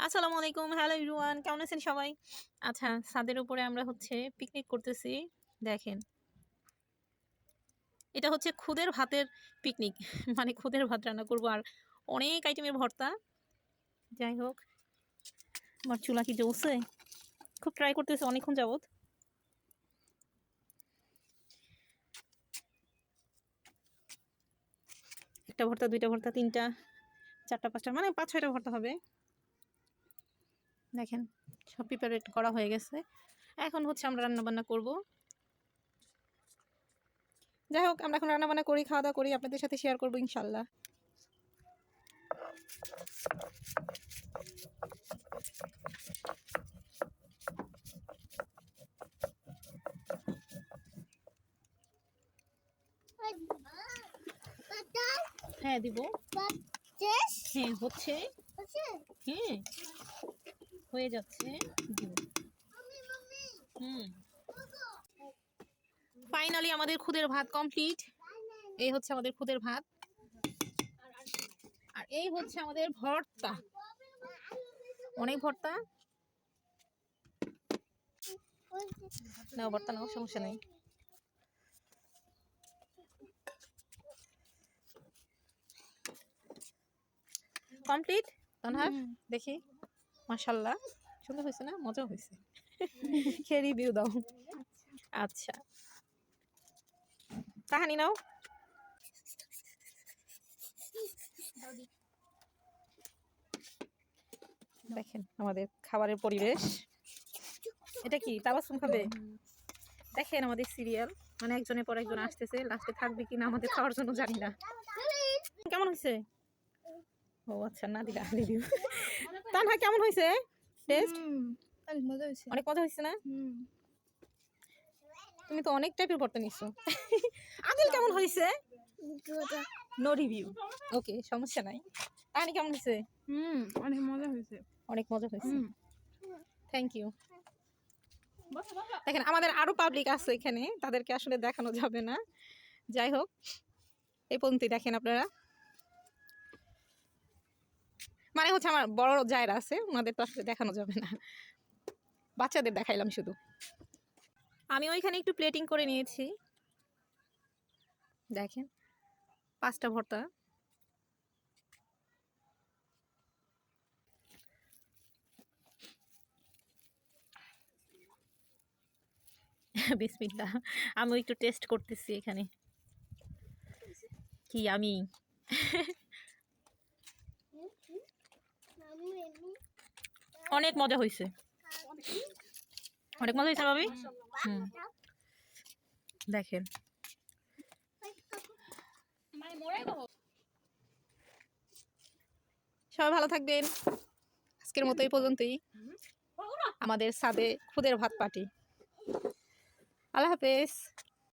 আসসালামু আলাইকুম, hello everyone, কেমন আছেন সবাই? আচ্ছা, ছাদের উপরে আমরা পিকনিক করতেছি। দেখেন, এটা হচ্ছে খুদের ভাতের পিকনিক। মানে খুদের ভাত রান্না করব আর অনেক আইটেমের ভর্তা। যাই হোক, আমার চুলা কি জ্বলছে? খুব ট্রাই করতেছি অনেকক্ষণ যাবত। একটা ভর্তা, দুইটা ভর্তা, তিনটা, চারটা, পাঁচটা, মানে 5-6টা ভর্তা হবে। দেখেন, সব প্রিপারেট করা হয়ে গেছে। এখন আমরা রান্না বান্না করব। যাই হোক, আমরা এখন রান্না বান্না করি, খাওয়া দাওয়া করি, আপনাদের সাথে শেয়ার করবো ইনশাল্লাহ। হ্যাঁ দিব। হ্যাঁ হচ্ছে। হ্যাঁ হয়ে যাচ্ছে। দিব। ফাইনালি আমাদের খুদের ভাত কমপ্লিট। এই হচ্ছে আমাদের খুদের ভাত, আর এই হচ্ছে আমাদের ভর্তা। অনেক ভর্তা। নাও ভর্তা নাও, সমস্যা নেই। কমপ্লিট। তানহা দেখি, মাশাআল্লাহ সুন্দর হয়েছে না? মজা হয়েছে। খেয়ে রিভিউ দাও। আচ্ছা, কাহানি নাও। দেখেন আমাদের খাবারের পরিবেশ। এটা কি তাবাসসুম খাবে? দেখেন আমাদের সিরিয়াল, মানে একজনের পর একজন আসতেছে, লাস্টে থাকবে কিনা আমাদের খাওয়ার জন্য জানি না। কেমন হয়েছে? ও আচ্ছা, না দিলা রিভিউ। তানহা কেমন হয়েছে টেস্ট? অনেক মজা হয়েছে। অনেক মজা হয়েছে না? তুমি তো অনেক টাইপের ভর্তা নিছো। আদিল কেমন হয়েছে? No review. ওকে, সমস্যা নাই। তানি কেমন হয়েছে? অনেক মজা হয়েছে। অনেক মজা হয়েছে। Thank you. দেখেন আমাদের আরো পাবলিক আছে এখানে, তাদেরকে আসলে দেখানো যাবে না। যাই হোক, এই পর্যন্তই। দেখেন আপনারা, মানে আমার বড় জায়গা আছে, ওনাদের তো আসলে দেখানো যাবে না, বাচ্চাদের দেখাইলাম শুধু। আমি ওইখানে একটু প্লেটিং করে নিয়েছি। দেখেন 5টা ভর্তা। বিসমিল্লাহ, আমি একটু টেস্ট করতেছি এখানে। কি আমি অনেক মজা হয়েছে, অনেক মজা হয়েছে ভাবি। দেখেন, সবাই ভালো থাকবেন। আজকের মতো এই পর্যন্তই আমাদের ছাদে খুদের ভাত পার্টি। আল্লাহ হাফেজ।